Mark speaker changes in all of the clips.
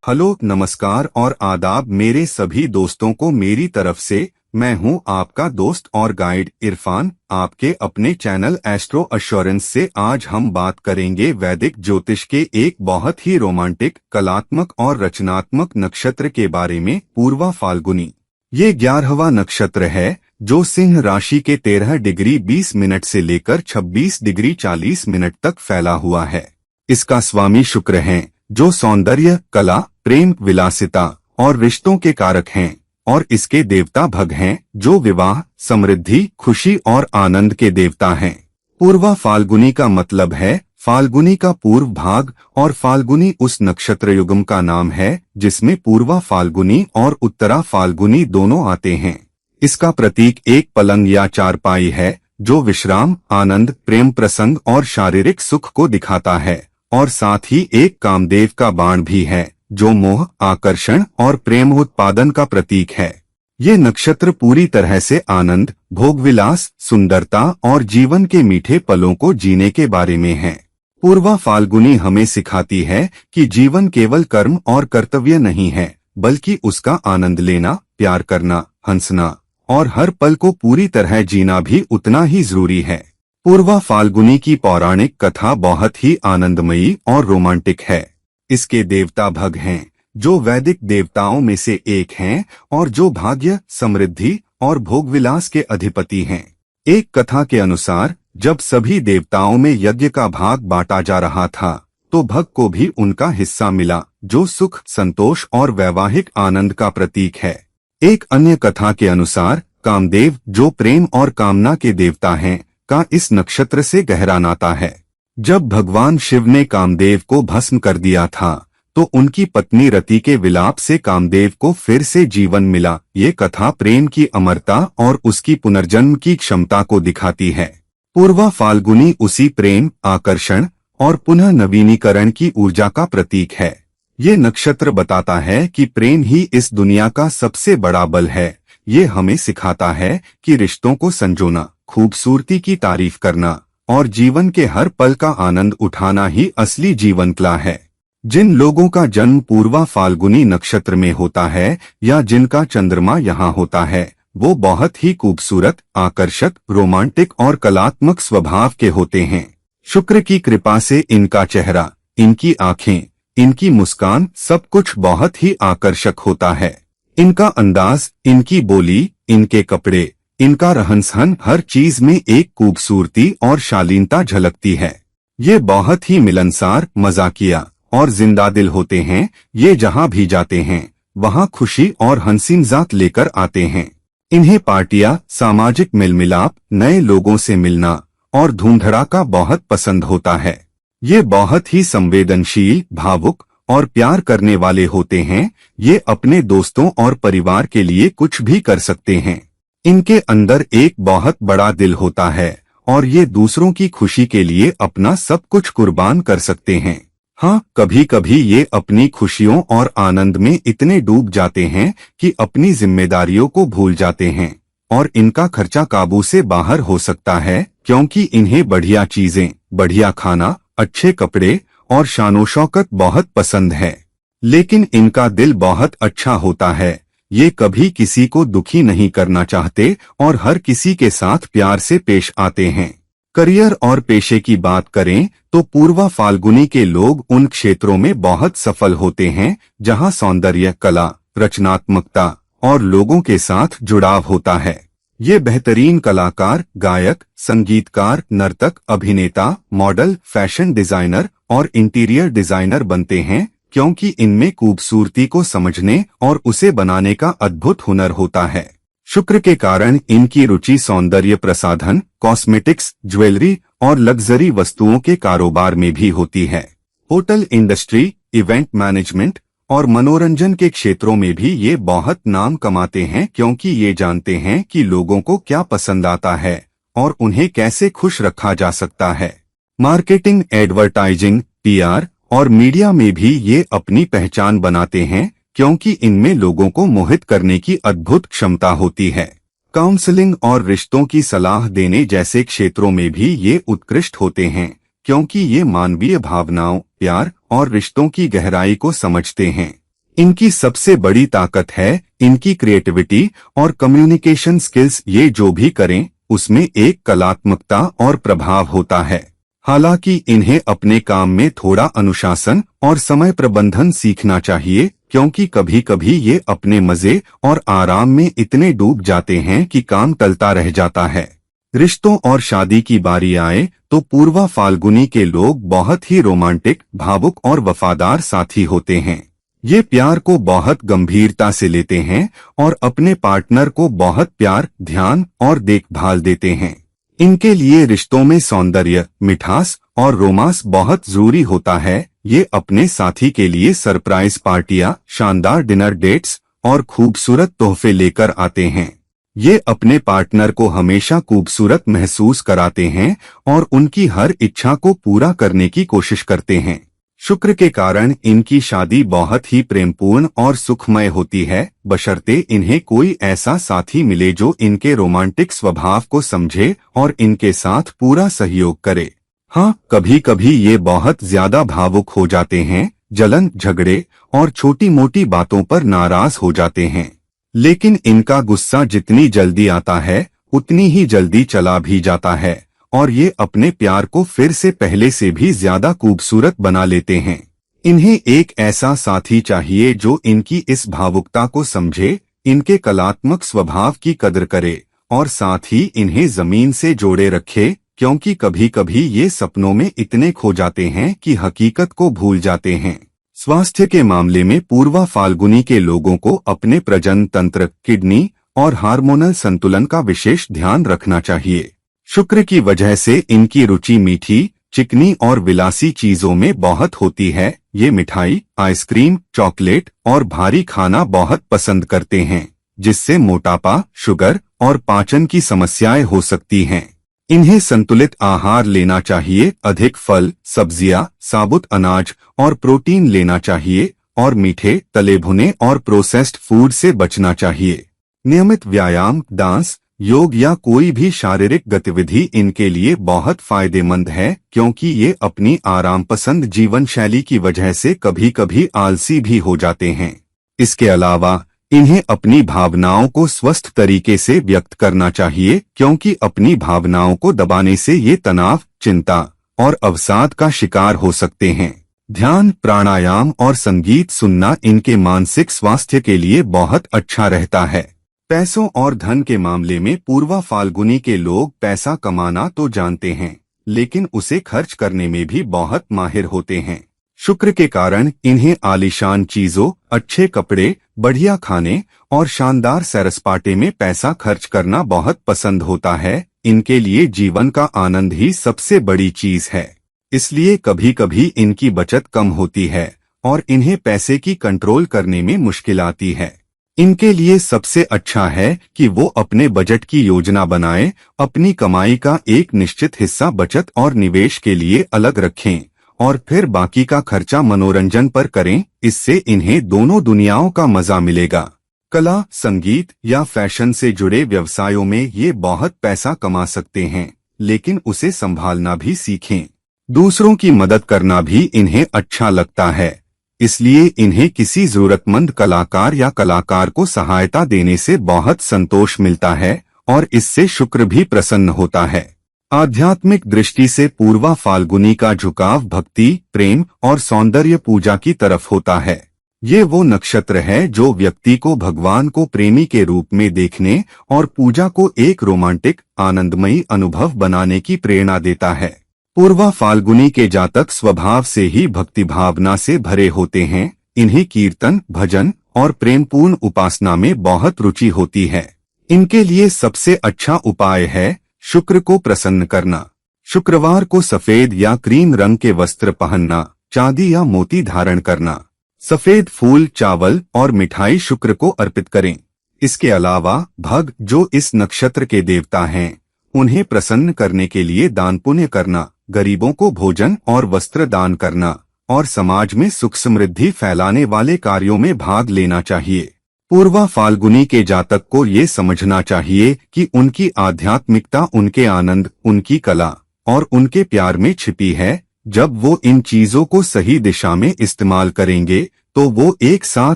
Speaker 1: Hello, नमस्कार और आदाब मेरे सभी दोस्तों को मेरी तरफ से। मैं हूं आपका दोस्त और गाइड इरफान, आपके अपने चैनल एस्ट्रो एश्योरेंस से। आज हम बात करेंगे वैदिक ज्योतिष के एक बहुत ही रोमांटिक, कलात्मक और रचनात्मक नक्षत्र के बारे में, पूर्वा फाल्गुनी। ये 11वां नक्षत्र है जो सिंह राशि के 13 डिग्री 20 मिनट से लेकर 26 डिग्री 40 मिनट तक फैला हुआ है। इसका स्वामी शुक्र है जो सौंदर्य, कला, प्रेम, विलासिता और रिश्तों के कारक हैं, और इसके देवता भग हैं जो विवाह, समृद्धि, खुशी और आनंद के देवता हैं। पूर्वा फाल्गुनी का मतलब है फाल्गुनी का पूर्व भाग, और फाल्गुनी उस नक्षत्र युग्म का नाम है जिसमें पूर्वा फाल्गुनी और उत्तरा फाल्गुनी दोनों आते हैं। इसका प्रतीक एक पलंग या चारपाई है जो विश्राम, आनंद, प्रेम प्रसंग और शारीरिक सुख को दिखाता है, और साथ ही एक कामदेव का बाण भी है जो मोह, आकर्षण और प्रेम उत्पादन का प्रतीक है। ये नक्षत्र पूरी तरह से आनंद, भोगविलास, सुंदरता और जीवन के मीठे पलों को जीने के बारे में है। पूर्वा फाल्गुनी हमें सिखाती है कि जीवन केवल कर्म और कर्तव्य नहीं है, बल्कि उसका आनंद लेना, प्यार करना, हंसना और हर पल को पूरी तरह जीना भी उतना ही जरूरी है। पूर्वा फाल्गुनी की पौराणिक कथा बहुत ही आनंदमयी और रोमांटिक है। इसके देवता भग हैं जो वैदिक देवताओं में से एक हैं और जो भाग्य, समृद्धि और भोगविलास के अधिपति हैं। एक कथा के अनुसार जब सभी देवताओं में यज्ञ का भाग बांटा जा रहा था तो भग को भी उनका हिस्सा मिला, जो सुख, संतोष और वैवाहिक आनंद का प्रतीक है। एक अन्य कथा के अनुसार कामदेव, जो प्रेम और कामना के देवता हैं, का इस नक्षत्र से गहरा नाता है। जब भगवान शिव ने कामदेव को भस्म कर दिया था तो उनकी पत्नी रति के विलाप से कामदेव को फिर से जीवन मिला। ये कथा प्रेम की अमरता और उसकी पुनर्जन्म की क्षमता को दिखाती है। पूर्वा फाल्गुनी उसी प्रेम, आकर्षण और पुनः नवीनीकरण की ऊर्जा का प्रतीक है। ये नक्षत्र बताता है कि प्रेम ही इस दुनिया का सबसे बड़ा बल है। ये हमें सिखाता है कि रिश्तों को संजोना, खूबसूरती की तारीफ करना और जीवन के हर पल का आनंद उठाना ही असली जीवन कला है। जिन लोगों का जन्म पूर्वा फाल्गुनी नक्षत्र में होता है या जिनका चंद्रमा यहाँ होता है, वो बहुत ही खूबसूरत, आकर्षक, रोमांटिक और कलात्मक स्वभाव के होते हैं। शुक्र की कृपा से इनका चेहरा, इनकी आंखें, इनकी मुस्कान सब कुछ बहुत ही आकर्षक होता है। इनका अंदाज, इनकी बोली, इनके कपड़े, इनका रहन सहन, हर चीज में एक खूबसूरती और शालीनता झलकती है। ये बहुत ही मिलनसार, मजाकिया और जिंदा दिल होते हैं। ये जहाँ भी जाते हैं वहाँ खुशी और हंसी मजाक लेकर आते हैं। इन्हें पार्टियां, सामाजिक मिलमिलाप, नए लोगों से मिलना और धूम-धड़ाका बहुत पसंद होता है। ये बहुत ही संवेदनशील, भावुक और प्यार करने वाले होते हैं। ये अपने दोस्तों और परिवार के लिए कुछ भी कर सकते हैं। इनके अंदर एक बहुत बड़ा दिल होता है और ये दूसरों की खुशी के लिए अपना सब कुछ कुर्बान कर सकते हैं। हाँ, कभी कभी ये अपनी खुशियों और आनंद में इतने डूब जाते हैं कि अपनी जिम्मेदारियों को भूल जाते हैं, और इनका खर्चा काबू से बाहर हो सकता है क्योंकि इन्हें बढ़िया चीजें, बढ़िया खाना, अच्छे कपड़े और शानो शौकत बहुत पसंद है। लेकिन इनका दिल बहुत अच्छा होता है। ये कभी किसी को दुखी नहीं करना चाहते और हर किसी के साथ प्यार से पेश आते हैं। करियर और पेशे की बात करें तो पूर्वा फाल्गुनी के लोग उन क्षेत्रों में बहुत सफल होते हैं जहां सौंदर्य, कला, रचनात्मकता और लोगों के साथ जुड़ाव होता है। ये बेहतरीन कलाकार, गायक, संगीतकार, नर्तक, अभिनेता, मॉडल, फैशन डिजाइनर और इंटीरियर डिजाइनर बनते हैं, क्योंकि इनमें खूबसूरती को समझने और उसे बनाने का अद्भुत हुनर होता है। शुक्र के कारण इनकी रुचि सौंदर्य प्रसाधन, कॉस्मेटिक्स, ज्वेलरी और लग्जरी वस्तुओं के कारोबार में भी होती है। होटल इंडस्ट्री, इवेंट मैनेजमेंट और मनोरंजन के क्षेत्रों में भी ये बहुत नाम कमाते हैं, क्योंकि ये जानते हैं कि लोगों को क्या पसंद आता है और उन्हें कैसे खुश रखा जा सकता है। मार्केटिंग, एडवर्टाइजिंग, पीआर और मीडिया में भी ये अपनी पहचान बनाते हैं, क्योंकि इनमें लोगों को मोहित करने की अद्भुत क्षमता होती है। काउंसलिंग और रिश्तों की सलाह देने जैसे क्षेत्रों में भी ये उत्कृष्ट होते हैं, क्योंकि ये मानवीय भावनाओं, प्यार और रिश्तों की गहराई को समझते हैं। इनकी सबसे बड़ी ताकत है इनकी क्रिएटिविटी और कम्युनिकेशन स्किल्स। ये जो भी करें उसमें एक कलात्मकता और प्रभाव होता है। हालांकि इन्हें अपने काम में थोड़ा अनुशासन और समय प्रबंधन सीखना चाहिए, क्योंकि कभी कभी ये अपने मजे और आराम में इतने डूब जाते हैं कि काम टलता रह जाता है। रिश्तों और शादी की बारी आए तो पूर्वा फाल्गुनी के लोग बहुत ही रोमांटिक, भावुक और वफादार साथी होते हैं। ये प्यार को बहुत गंभीरता से लेते हैं और अपने पार्टनर को बहुत प्यार, ध्यान और देखभाल देते हैं। इनके लिए रिश्तों में सौंदर्य, मिठास और रोमांस बहुत जरूरी होता है। ये अपने साथी के लिए सरप्राइज पार्टियां, शानदार डिनर डेट्स और खूबसूरत तोहफे लेकर आते हैं। ये अपने पार्टनर को हमेशा खूबसूरत महसूस कराते हैं और उनकी हर इच्छा को पूरा करने की कोशिश करते हैं। शुक्र के कारण इनकी शादी बहुत ही प्रेमपूर्ण और सुखमय होती है, बशर्ते इन्हें कोई ऐसा साथी मिले जो इनके रोमांटिक स्वभाव को समझे और इनके साथ पूरा सहयोग करे। हाँ, कभी कभी ये बहुत ज्यादा भावुक हो जाते हैं, जलन, झगड़े और छोटी मोटी बातों पर नाराज हो जाते हैं। लेकिन इनका गुस्सा जितनी जल्दी आता है उतनी ही जल्दी चला भी जाता है और ये अपने प्यार को फिर से पहले से भी ज्यादा खूबसूरत बना लेते हैं। इन्हें एक ऐसा साथी चाहिए जो इनकी इस भावुकता को समझे, इनके कलात्मक स्वभाव की कदर करे और साथ ही इन्हें जमीन से जोड़े रखे, क्योंकि कभी कभी ये सपनों में इतने खो जाते हैं कि हकीकत को भूल जाते हैं। स्वास्थ्य के मामले में पूर्वा फाल्गुनी के लोगों को अपने प्रजनन तंत्र, किडनी और हार्मोनल संतुलन का विशेष ध्यान रखना चाहिए। शुक्र की वजह से इनकी रुचि मीठी, चिकनी और विलासी चीजों में बहुत होती है। ये मिठाई, आइसक्रीम, चॉकलेट और भारी खाना बहुत पसंद करते हैं, जिससे मोटापा, शुगर और पाचन की समस्याएं हो सकती हैं। इन्हें संतुलित आहार लेना चाहिए, अधिक फल, सब्जियां, साबुत अनाज और प्रोटीन लेना चाहिए और मीठे, तले भुने और प्रोसेस्ड फूड से बचना चाहिए। नियमित व्यायाम, डांस, योग या कोई भी शारीरिक गतिविधि इनके लिए बहुत फायदेमंद है, क्योंकि ये अपनी आराम पसंद जीवन शैली की वजह से कभी कभी आलसी भी हो जाते हैं। इसके अलावा इन्हें अपनी भावनाओं को स्वस्थ तरीके से व्यक्त करना चाहिए, क्योंकि अपनी भावनाओं को दबाने से ये तनाव, चिंता और अवसाद का शिकार हो सकते हैं। ध्यान, प्राणायाम और संगीत सुनना इनके मानसिक स्वास्थ्य के लिए बहुत अच्छा रहता है। पैसों और धन के मामले में पूर्वा फाल्गुनी के लोग पैसा कमाना तो जानते हैं, लेकिन उसे खर्च करने में भी बहुत माहिर होते हैं। शुक्र के कारण इन्हें आलीशान चीजों, अच्छे कपड़े, बढ़िया खाने और शानदार सैर-सपाटे में पैसा खर्च करना बहुत पसंद होता है। इनके लिए जीवन का आनंद ही सबसे बड़ी चीज है, इसलिए कभी कभी इनकी बचत कम होती है और इन्हें पैसे की कंट्रोल करने में मुश्किल आती है। इनके लिए सबसे अच्छा है कि वो अपने बजट की योजना बनाएं, अपनी कमाई का एक निश्चित हिस्सा बचत और निवेश के लिए अलग रखें और फिर बाकी का खर्चा मनोरंजन पर करें। इससे इन्हें दोनों दुनियाओं का मजा मिलेगा। कला, संगीत या फैशन से जुड़े व्यवसायों में ये बहुत पैसा कमा सकते हैं, लेकिन उसे संभालना भी सीखें। दूसरों की मदद करना भी इन्हें अच्छा लगता है, इसलिए इन्हें किसी जरूरतमंद कलाकार या कलाकार को सहायता देने से बहुत संतोष मिलता है और इससे शुक्र भी प्रसन्न होता है। आध्यात्मिक दृष्टि से पूर्वा फाल्गुनी का झुकाव भक्ति, प्रेम और सौंदर्य पूजा की तरफ होता है। ये वो नक्षत्र है जो व्यक्ति को भगवान को प्रेमी के रूप में देखने और पूजा को एक रोमांटिक, आनंदमयी अनुभव बनाने की प्रेरणा देता है। पूर्वा फाल्गुनी के जातक स्वभाव से ही भक्ति भावना से भरे होते हैं। इन्हें कीर्तन, भजन और प्रेमपूर्ण उपासना में बहुत रुचि होती है। इनके लिए सबसे अच्छा उपाय है शुक्र को प्रसन्न करना। शुक्रवार को सफेद या क्रीम रंग के वस्त्र पहनना, चांदी या मोती धारण करना, सफेद फूल, चावल और मिठाई शुक्र को अर्पित करें। इसके अलावा भग, जो इस नक्षत्र के देवता हैं, उन्हें प्रसन्न करने के लिए दान पुण्य करना, गरीबों को भोजन और वस्त्र दान करना और समाज में सुख समृद्धि फैलाने वाले कार्यों में भाग लेना चाहिए। पूर्वा फाल्गुनी के जातक को ये समझना चाहिए कि उनकी आध्यात्मिकता उनके आनंद, उनकी कला और उनके प्यार में छिपी है। जब वो इन चीजों को सही दिशा में इस्तेमाल करेंगे तो वो एक साथ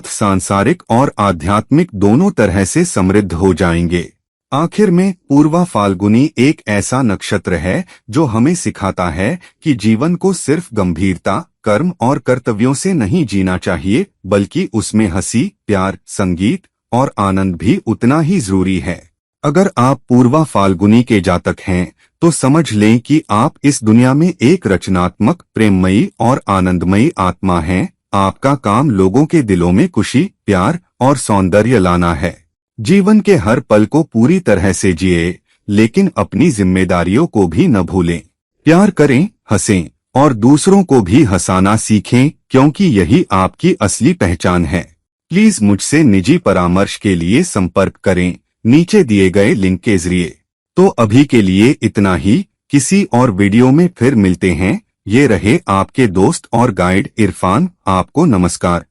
Speaker 1: सांसारिक और आध्यात्मिक दोनों तरह से समृद्ध हो जाएंगे। आखिर में पूर्वा फाल्गुनी एक ऐसा नक्षत्र है जो हमें सिखाता है कि जीवन को सिर्फ गंभीरता, कर्म और कर्तव्यों से नहीं जीना चाहिए, बल्कि उसमें हंसी, प्यार, संगीत और आनंद भी उतना ही जरूरी है। अगर आप पूर्वा फाल्गुनी के जातक हैं तो समझ लें कि आप इस दुनिया में एक रचनात्मक, प्रेममयी और आनंदमयी आत्मा हैं। आपका काम लोगों के दिलों में खुशी, प्यार और सौंदर्य लाना है। जीवन के हर पल को पूरी तरह से जिए, लेकिन अपनी जिम्मेदारियों को भी न भूलें। प्यार करें, हंसें और दूसरों को भी हंसाना सीखें, क्योंकि यही आपकी असली पहचान है। प्लीज मुझसे निजी परामर्श के लिए संपर्क करें नीचे दिए गए लिंक के जरिए। तो अभी के लिए इतना ही, किसी और वीडियो में फिर मिलते हैं। ये रहे आपके दोस्त और गाइड इरफान। आपको नमस्कार।